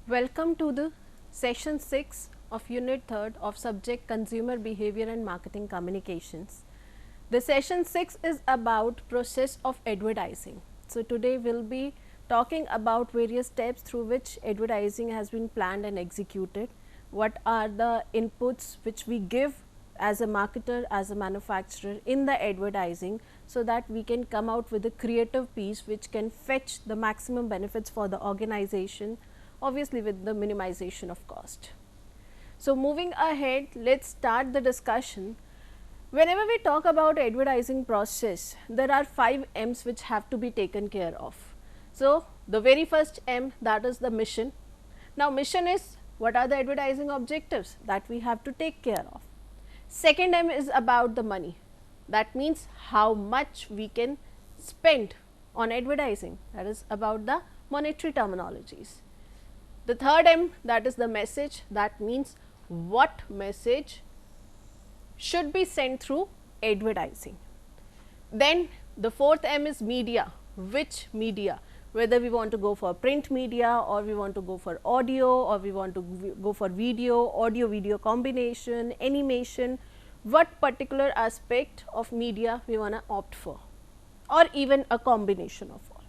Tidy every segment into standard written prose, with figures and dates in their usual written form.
Welcome to the session 6 of unit 3rd of subject consumer behavior and marketing communications. The session 6 is about process of advertising. So, today we will be talking about various steps through which advertising has been planned and executed. What are the inputs which we give as a marketer, as a manufacturer in the advertising, so that we can come out with a creative piece which can fetch the maximum benefits for the organization, obviously with the minimization of cost. So, moving ahead, let us start the discussion. Whenever we talk about advertising process, there are 5 M's which have to be taken care of. So, the very first M, that is the mission. Now, mission is what are the advertising objectives that we have to take care of. Second M is about the money, that means how much we can spend on advertising, that is about the monetary terminologies. The third M, that is the message, that means what message should be sent through advertising. Then the fourth M is media, which media, whether we want to go for print media or we want to go for audio or we want to go for video, audio video combination, animation, what particular aspect of media we want to opt for, or even a combination of all.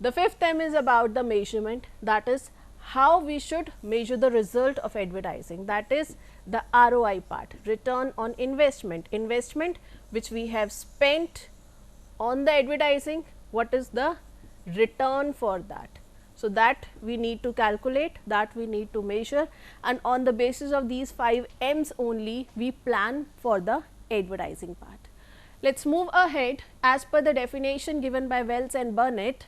The fifth M is about the measurement, that is how we should measure the result of advertising, that is the ROI part, return on investment, which we have spent on the advertising, what is the return for that. So, that we need to calculate, that we need to measure, and on the basis of these 5 M's only we plan for the advertising part. Let us move ahead. As per the definition given by Wells and Burnett,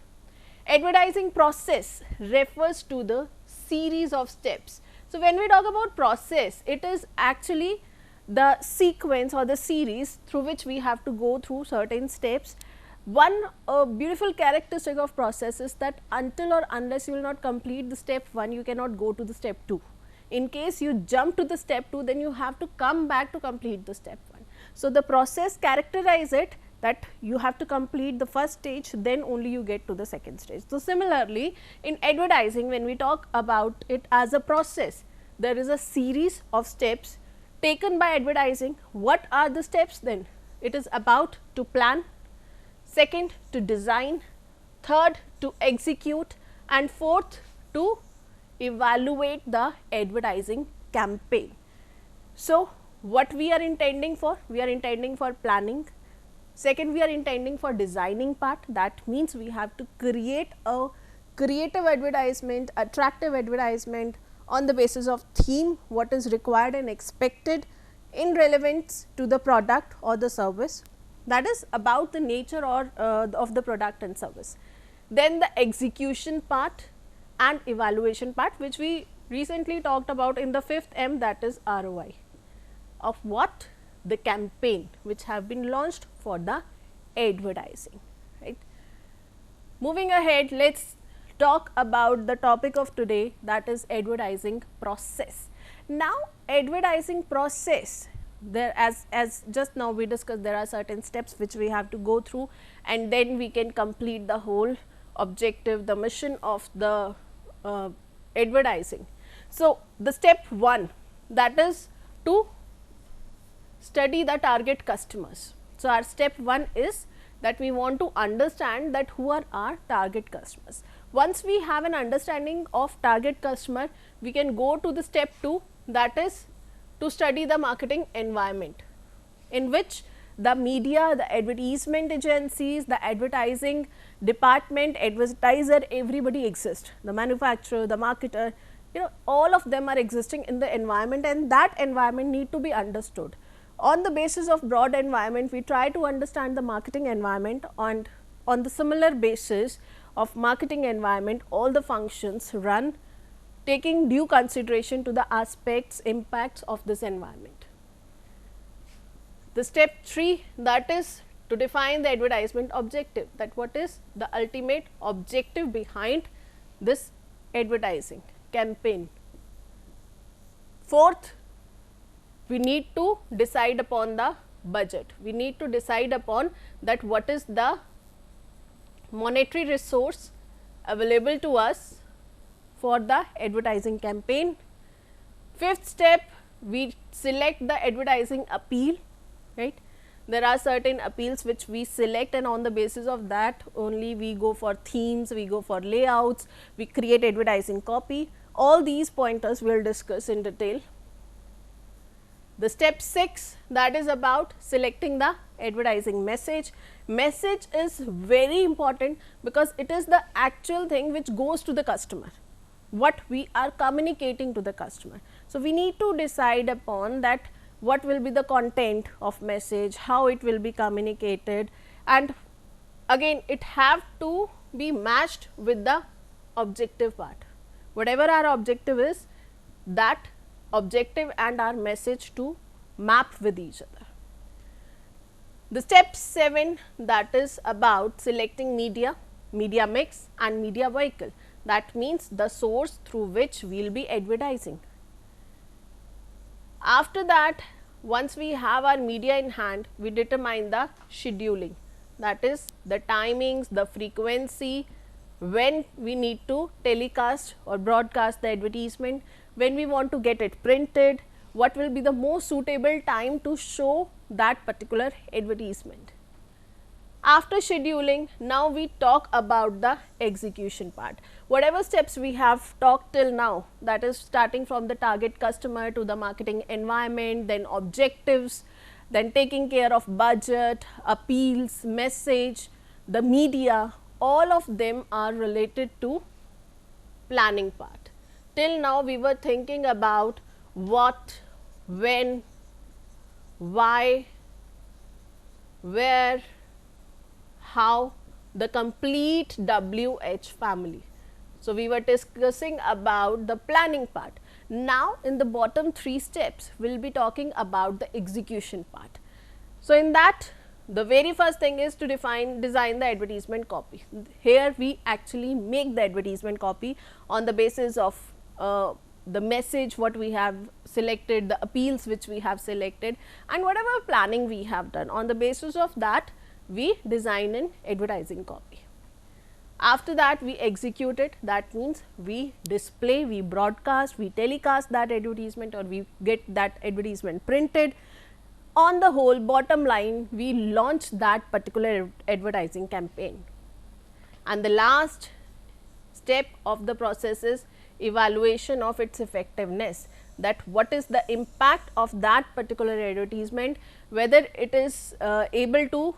advertising process refers to the series of steps. So, when we talk about process, it is actually the sequence or the series through which we have to go through certain steps. One beautiful characteristic of process is that until or unless you will not complete the step 1, you cannot go to the step 2. In case you jump to the step 2, then you have to come back to complete the step 1. So, the process characterize it that you have to complete the first stage, then only you get to the second stage. So, similarly, in advertising, when we talk about it as a process, there is a series of steps taken by advertising. What are the steps then? It is about to plan, second to design, third to execute, and fourth to evaluate the advertising campaign. So, what we are intending for? We are intending for planning. Second, we are intending for designing part, that means we have to create a creative advertisement, attractive advertisement on the basis of theme, what is required and expected in relevance to the product or the service, that is about the nature or of the product and service. Then the execution part and evaluation part, which we recently talked about in the 5th M, that is ROI of what? The campaign which have been launched for the advertising, right. Moving ahead, let us talk about the topic of today, that is advertising process. Now, advertising process, there as just now we discussed, there are certain steps which we have to go through, and then we can complete the whole objective, the mission of the advertising. So, the step 1, that is to study the target customers. So, our step 1 is that we want to understand that who are our target customers. Once we have an understanding of target customer, we can go to the step 2, that is to study the marketing environment, in which the media, the advertisement agencies, the advertising department, advertiser, everybody exists, the manufacturer, the marketer, all of them are existing in the environment, and that environment need to be understood. On the basis of broad environment, we try to understand the marketing environment, and on the similar basis of marketing environment, all the functions run taking due consideration to the aspects, impacts of this environment. The step 3, that is to define the advertisement objective, that what is the ultimate objective behind this advertising campaign. Fourth, we need to decide upon the budget, we need to decide upon that what is the monetary resource available to us for the advertising campaign. Fifth step, we select the advertising appeal, right. There are certain appeals which we select, and on the basis of that only we go for themes, we go for layouts, we create advertising copy. All these pointers we will discuss in detail. The step 6, that is about selecting the advertising message. Message is very important because it is the actual thing which goes to the customer, what we are communicating to the customer. So, we need to decide upon that what will be the content of message, how it will be communicated, and again it have to be matched with the objective part. Whatever our objective is, that objective and our message to map with each other. The step 7, that is about selecting media, media mix and media vehicle. That means the source through which we will be advertising. After that, once we have our media in hand, we determine the scheduling, that is the timings, the frequency, when we need to telecast or broadcast the advertisement, when we want to get it printed, what will be the most suitable time to show that particular advertisement. After scheduling, now we talk about the execution part. Whatever steps we have talked till now, that is starting from the target customer to the marketing environment, then objectives, then taking care of budget, appeals, message, the media, all of them are related to planning part. Till now we were thinking about what, when, why, where, how, the complete WH family. So, we were discussing about the planning part. Now, in the bottom 3 steps, we will be talking about the execution part. So, in that, the very first thing is to design the advertisement copy. Here we actually make the advertisement copy on the basis of the message what we have selected, the appeals which we have selected, and whatever planning we have done. On the basis of that, we design an advertising copy. After that, we execute it. That means we display, we broadcast, we telecast that advertisement, or we get that advertisement printed. On the whole, bottom line, we launch that particular advertising campaign. And the last step of the process is evaluation of its effectiveness, that what is the impact of that particular advertisement, whether it is able to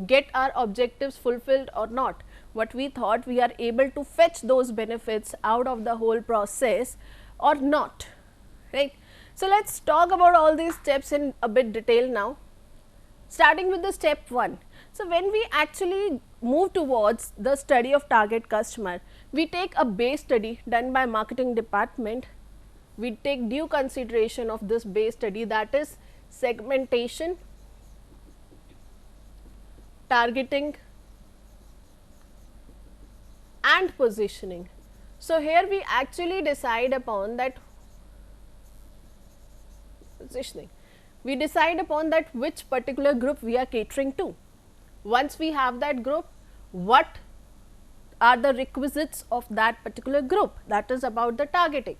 get our objectives fulfilled or not, what we thought we are able to fetch those benefits out of the whole process or not, right. So, let us talk about all these steps in a bit detail now, starting with the step 1. So, when we actually move towards the study of target customer, we take a base study done by marketing department. We take due consideration of this base study, that is segmentation, targeting and positioning. So, here we actually decide upon that positioning. We decide upon that which particular group we are catering to. Once we have that group, what are the requisites of that particular group, that is about the targeting.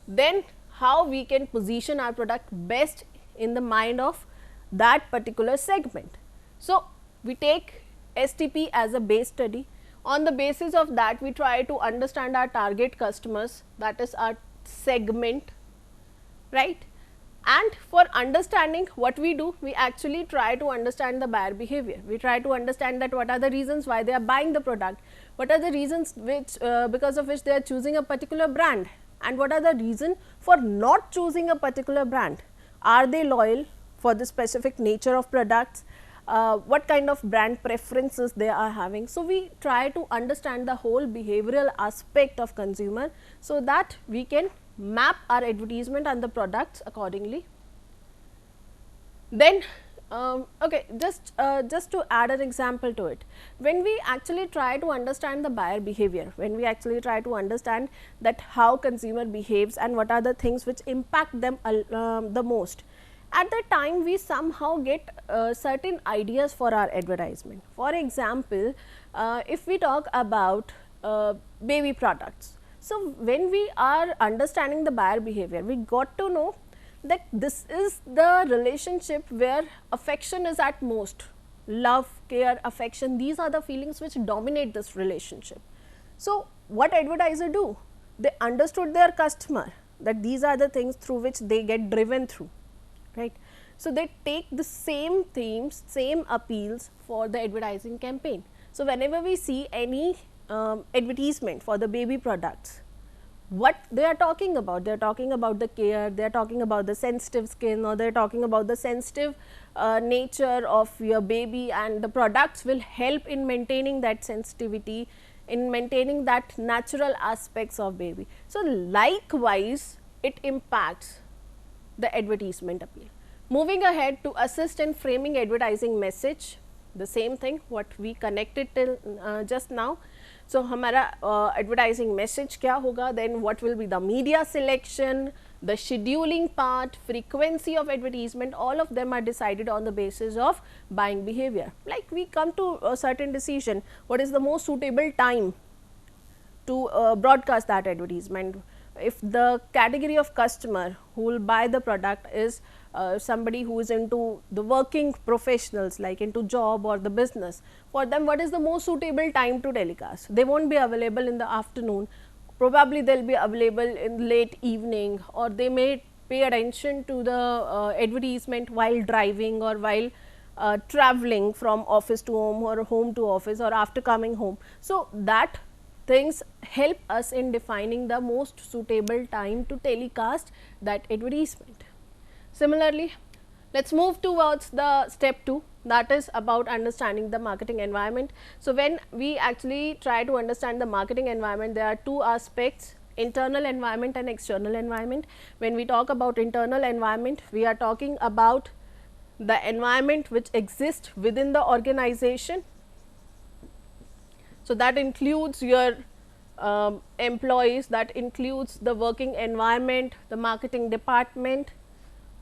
Then how we can position our product best in the mind of that particular segment. So, we take STP as a base study. On the basis of that, we try to understand our target customers, that is our segment, right. And for understanding what we do, we actually try to understand the buyer behavior. We try to understand that what are the reasons why they are buying the product, what are the reasons which because of which they are choosing a particular brand, and what are the reason for not choosing a particular brand. Are they loyal for the specific nature of products, what kind of brand preferences they are having. So, we try to understand the whole behavioral aspect of consumer, so that we can map our advertisement and the products accordingly. Then okay, just to add an example to it, when we actually try to understand the buyer behavior, when we actually try to understand that how consumer behaves and what are the things which impact them the most, at that time we somehow get certain ideas for our advertisement. For example, if we talk about baby products, So, when we are understanding the buyer behavior, we got to know that this is the relationship where affection is at most. Love, care, affection, these are the feelings which dominate this relationship. So, what advertiser do? They understood their customer, that these are the things through which they get driven through, right. So, they take the same themes, same appeals for the advertising campaign. So, whenever we see any advertisement for the baby products, what they are talking about? They are talking about the care, they are talking about the sensitive skin, or they are talking about the sensitive nature of your baby, and the products will help in maintaining that sensitivity, in maintaining that natural aspects of baby. So, likewise it impacts the advertisement appeal. Moving ahead to assist in framing advertising message, the same thing what we connected till just now. So, हमारा advertising message क्या होगा, then what will be the media selection, the scheduling part, frequency of advertisement, all of them are decided on the basis of buying behavior. Like we come to a certain decision, what is the most suitable time to broadcast that advertisement. If the category of customer who will buy the product is somebody who is into the working professionals, like into job or the business, for them what is the most suitable time to telecast? They won't be available in the afternoon, probably they will be available in late evening, or they may pay attention to the advertisement while driving or while traveling from office to home or home to office or after coming home. So, that things help us in defining the most suitable time to telecast that advertisement. Similarly, let us move towards the step 2, that is about understanding the marketing environment. So, when we actually try to understand the marketing environment, there are two aspects, internal environment and external environment. When we talk about internal environment, we are talking about the environment which exists within the organization. So, that includes your employees, that includes the working environment, the marketing department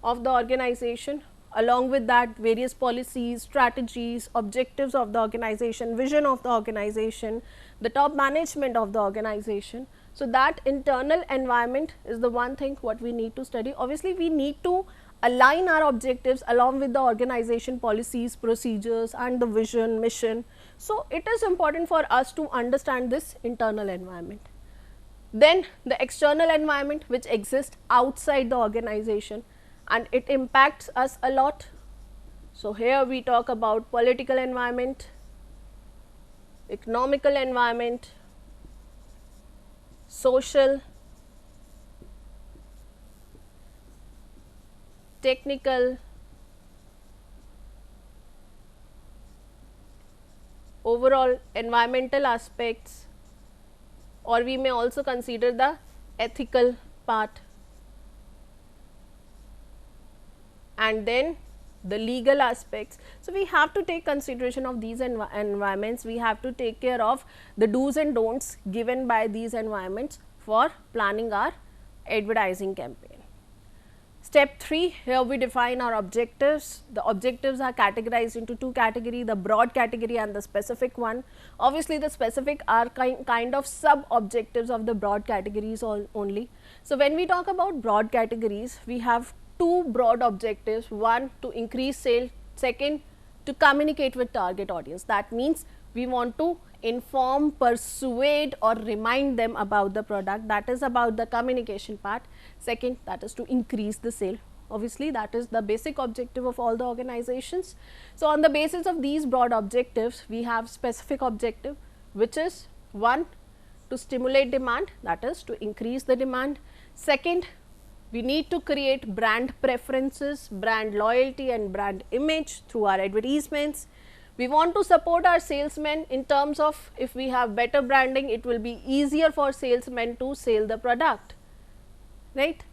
of the organization, along with that various policies, strategies, objectives of the organization, vision of the organization, the top management of the organization. So, that internal environment is the one thing what we need to study. Obviously, we need to align our objectives along with the organization policies, procedures and the vision, mission. So, it is important for us to understand this internal environment. Then the external environment which exists outside the organization, and it impacts us a lot. So, here we talk about political environment, economical environment, social, technical, overall environmental aspects, or we may also consider the ethical part, and then the legal aspects. So, we have to take consideration of these environments, we have to take care of the do's and don'ts given by these environments for planning our advertising campaign. Step 3, here we define our objectives. The objectives are categorized into two categories, the broad category and the specific one. Obviously, the specific are kind of sub objectives of the broad categories only. So, when we talk about broad categories, we have two broad objectives, one to increase sale, second to communicate with target audience. That means, we want to inform, persuade or remind them about the product, that is about the communication part. Second, that is to increase the sale. Obviously, that is the basic objective of all the organizations. So, on the basis of these broad objectives, we have specific objective, which is one, to stimulate demand, that is to increase the demand. Second, we need to create brand preferences, brand loyalty and brand image through our advertisements. We want to support our salesmen in terms of, if we have better branding, it will be easier for salesmen to sell the product, right.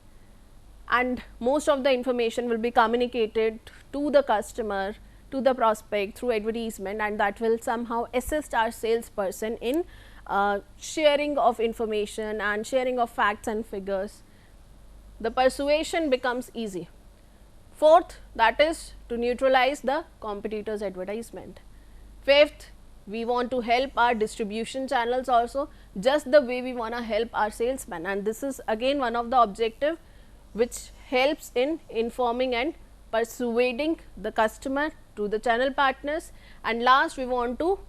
And most of the information will be communicated to the customer, to the prospect through advertisement, and that will somehow assist our salesperson in sharing of information and sharing of facts and figures. The persuasion becomes easy. Fourth, that is to neutralize the competitor's advertisement. Fifth, we want to help our distribution channels also, just the way we want to help our salesman, and this is again one of the objective which helps in informing and persuading the customer to the channel partners. And last, we want to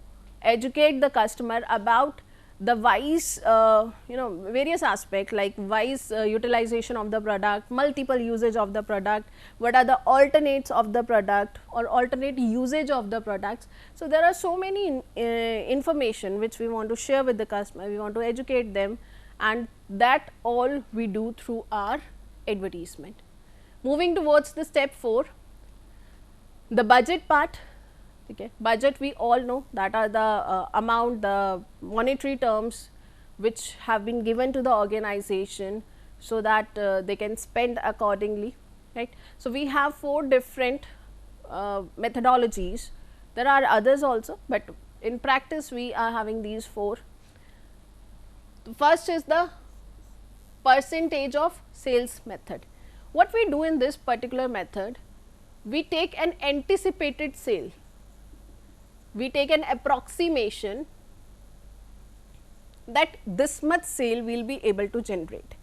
educate the customer about the wise various aspects like wise utilization of the product, multiple usage of the product, what are the alternates of the product or alternate usage of the products. So, there are so many information which we want to share with the customer, we want to educate them, and that all we do through our advertisement. Moving towards the step 4, the budget part. Okay. Budget, we all know that are the amount, the monetary terms which have been given to the organization so that they can spend accordingly, right. So, we have 4 different methodologies. There are others also, but in practice we are having these 4. The first is the percentage of sales method. What we do in this particular method, we take an anticipated sale, we take an approximation that this much sale we will be able to generate,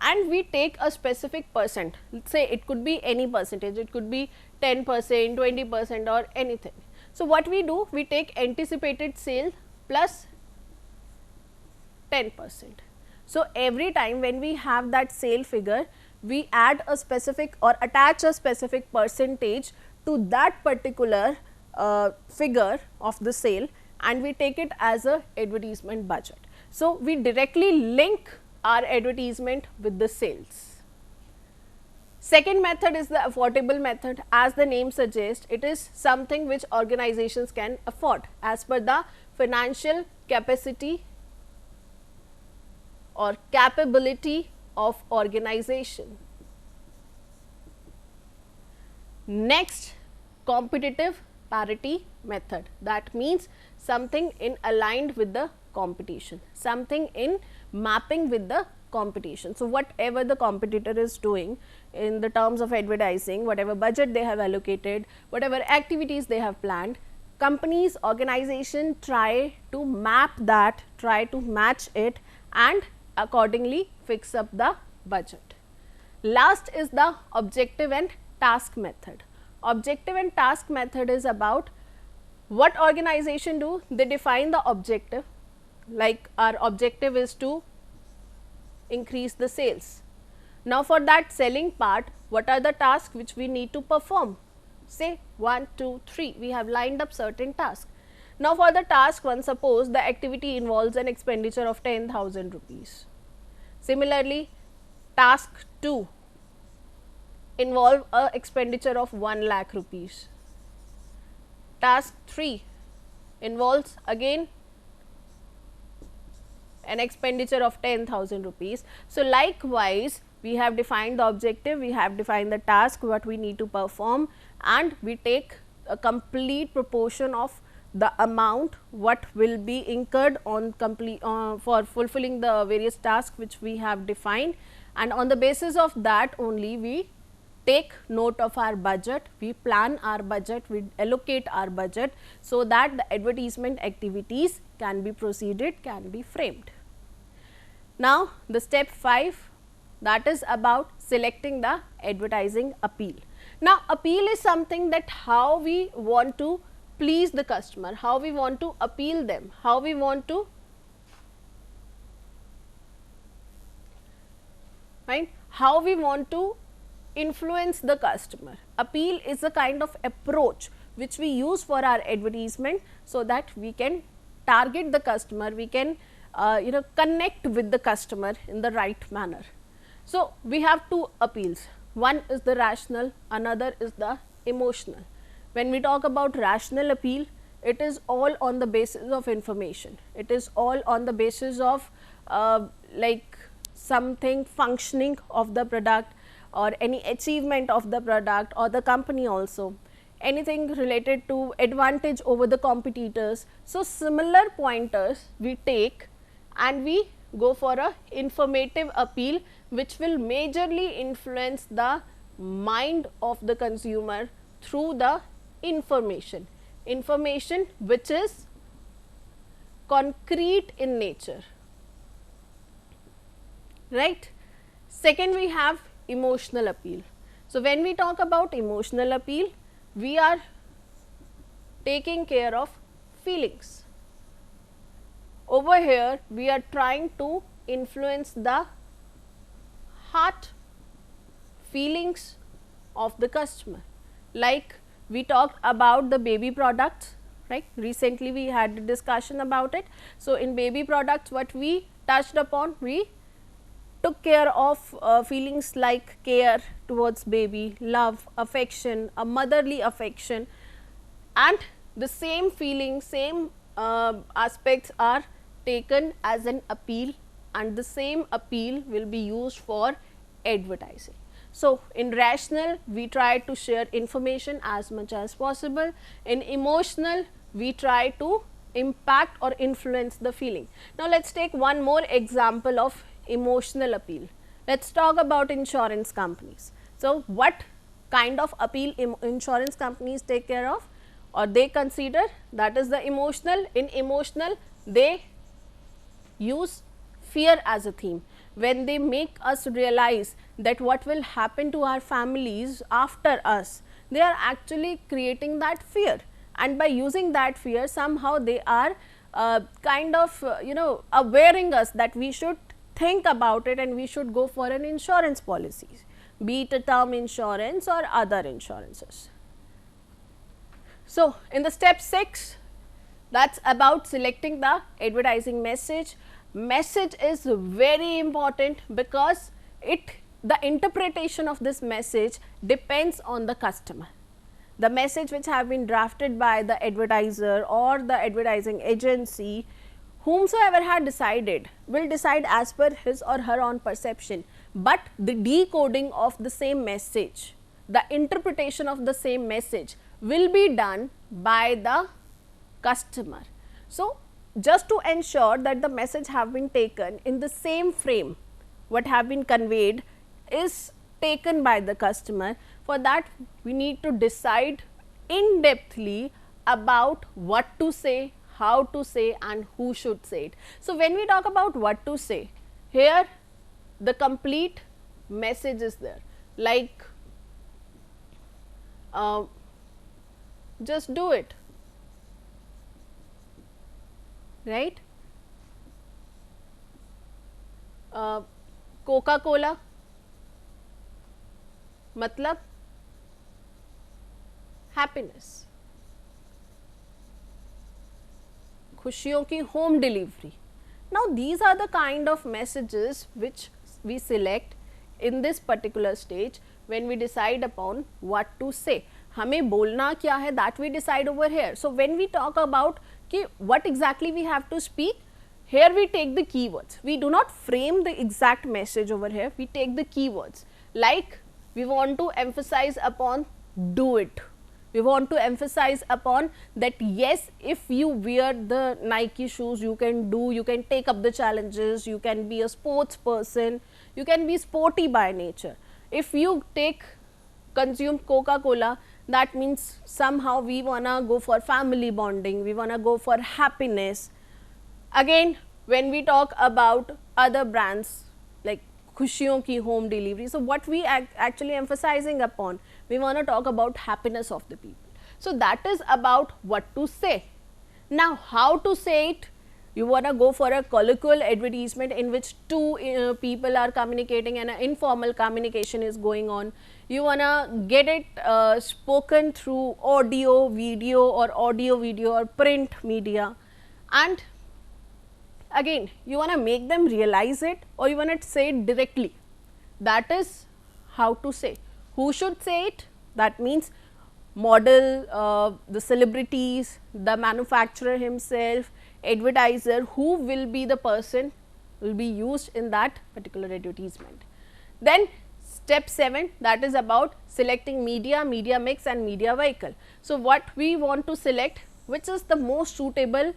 and we take a specific percent, let's say it could be any percentage, it could be 10%, 20% or anything. So, what we do, we take anticipated sale plus 10%. So, every time when we have that sale figure, we add a specific or attach a specific percentage to that particular figure of the sale, and we take it as a advertisement budget. So, we directly link our advertisement with the sales. Second method is the affordable method. As the name suggests, it is something which organizations can afford as per the financial capacity or capability of organization. Next, competitive parity method, that means something in aligned with the competition, something in mapping with the competition. So, whatever the competitor is doing in the terms of advertising, whatever budget they have allocated, whatever activities they have planned, companies, organization try to map that, try to match it and accordingly fix up the budget. Last is the objective and task method. Objective and task method is about what organization do, they define the objective, like our objective is to increase the sales. Now, for that selling part, what are the tasks which we need to perform? Say 1, 2, 3, we have lined up certain tasks. Now, for the task 1, suppose the activity involves an expenditure of 10,000 rupees. Similarly, task 2 involve a expenditure of 1 lakh rupees. Task 3 involves again an expenditure of 10,000 rupees. So, likewise, we have defined the objective, we have defined the task what we need to perform, and we take a complete proportion of the amount what will be incurred on complete for fulfilling the various tasks which we have defined, and on the basis of that only we take note of our budget, we plan our budget, we allocate our budget, so that the advertisement activities can be proceeded, can be framed. Now, the step 5, that is about selecting the advertising appeal. Now, appeal is something that how we want to please the customer, how we want to appeal them, how we want to how we want to influence the customer. Appeal is a kind of approach which we use for our advertisement, so that we can target the customer, we can connect with the customer in the right manner. So, we have 2 appeals, one is the rational, another is the emotional. When we talk about rational appeal, it is all on the basis of information, it is all on the basis of like something functioning of the product or any achievement of the product or the company also, anything related to advantage over the competitors. So, similar pointers we take and we go for a informative appeal which will majorly influence the mind of the consumer through the information which is concrete in nature, right. Second, we have emotional appeal. So, when we talk about emotional appeal, we are taking care of feelings. Over here, we are trying to influence the heart feelings of the customer. Like we talked about the baby products, right. Recently, we had a discussion about it. So, in baby products, what we touched upon, we took care of feelings like care towards baby, love, affection, a motherly affection, and the same feeling, same aspects are taken as an appeal, and the same appeal will be used for advertising. So, in rational, we try to share information as much as possible. In emotional, we try to impact or influence the feeling. Now, let us take one more example of emotional appeal. Let us talk about insurance companies. So, what kind of appeal insurance companies take care of or they consider? That is the emotional. In emotional, they use fear as a theme. When they make us realize that what will happen to our families after us, they are actually creating that fear, and by using that fear, somehow they are kind of awareing us that we should think about it and we should go for an insurance policy, be it a term insurance or other insurances. So, in the step 6, that is about selecting the advertising message. Message is very important because the interpretation of this message depends on the customer. The message which have been drafted by the advertiser or the advertising agency, whomsoever had decided, will decide as per his or her own perception, but the decoding of the same message, the interpretation of the same message will be done by the customer. So, just to ensure that the message have been taken in the same frame, what have been conveyed is taken by the customer. For that, we need to decide in depthly about what to say, how to say, and who should say it. So, when we talk about what to say, here the complete message is there, like just do it, right. Coca-Cola matlab happiness, खुशियों की home delivery. Now, these are the kind of messages which we select in this particular stage when we decide upon what to say. हमें बोलना क्या है, that we decide over here. So, when we talk about कि what exactly we have to speak, here we take the keywords. We do not frame the exact message over here, we take the keywords. Like we want to emphasize upon do it. We want to emphasize upon that yes, if you wear the Nike shoes, you can take up the challenges, you can be a sports person, you can be sporty by nature. If you consume Coca-Cola, that means somehow we wanna go for family bonding, we wanna go for happiness. Again, when we talk about other brands like खुशियों की home delivery, so what we actually emphasizing upon, we want to talk about happiness of the people. So, that is about what to say. Now, how to say it? You want to go for a colloquial advertisement in which two people are communicating and an informal communication is going on. You want to get it spoken through audio, video or print media, and again you want to make them realize it or you want to say it directly. That is how to say. Who should say it? That means model, the celebrities, the manufacturer himself, advertiser, who will be the person will be used in that particular advertisement. Then step 7, that is about selecting media, media mix and media vehicle. So, what we want to select, which is the most suitable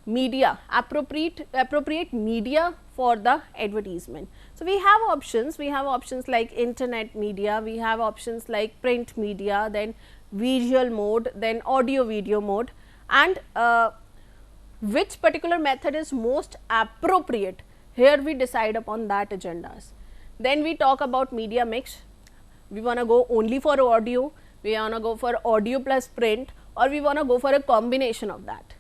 media, appropriate media for the advertisement. So, we have options like internet media, we have options like print media, then visual mode, then audio video mode, and which particular method is most appropriate, here we decide upon that agendas. Then we talk about media mix. We want to go only for audio, we want to go for audio plus print, or we want to go for a combination of that.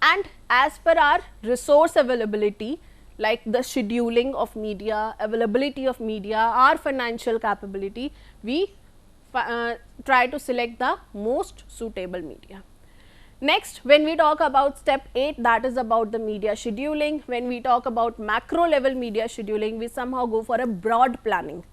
And as per our resource availability, like the scheduling of media, availability of media, our financial capability, we try to select the most suitable media. Next, when we talk about step 8, that is about the media scheduling. When we talk about macro level media scheduling, we somehow go for a broad planning,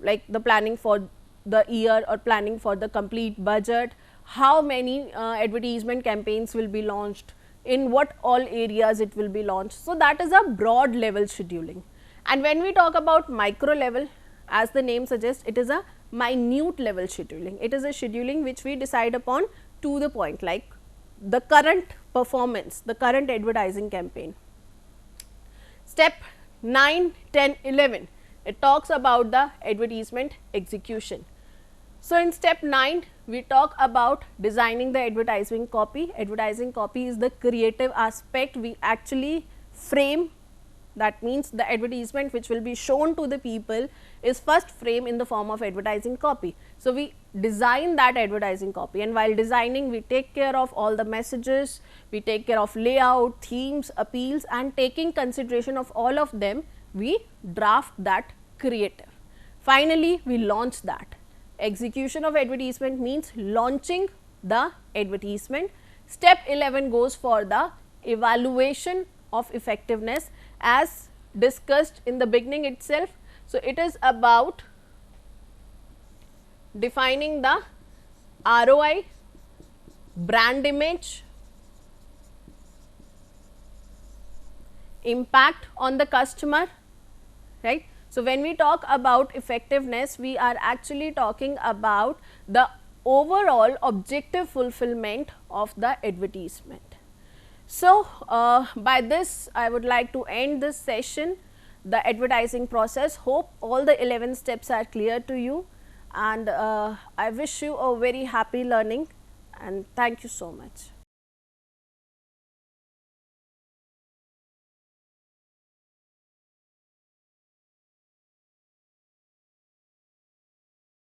like the planning for the year or planning for the complete budget, how many advertisement campaigns will be launched, in what all areas it will be launched. So, that is a broad level scheduling. And when we talk about micro level, as the name suggests, it is a minute level scheduling. It is a scheduling which we decide upon to the point, like the current performance, the current advertising campaign. Step 9, 10, 11, it talks about the advertisement execution. So, in step 9, we talk about designing the advertising copy. Advertising copy is the creative aspect. We actually frame, that means the advertisement which will be shown to the people is first framed in the form of advertising copy. So, we design that advertising copy, and while designing we take care of all the messages, we take care of layout, themes, appeals, and taking consideration of all of them, we draft that creative. Finally, we launch that. Execution of advertisement means launching the advertisement. Step 11 goes for the evaluation of effectiveness, as discussed in the beginning itself. So, it is about defining the ROI, brand image, impact on the customer, right. So, when we talk about effectiveness, we are actually talking about the overall objective fulfillment of the advertisement. So, by this I would like to end this session, the advertising process. Hope all the 11 steps are clear to you, and I wish you a very happy learning, and thank you so much.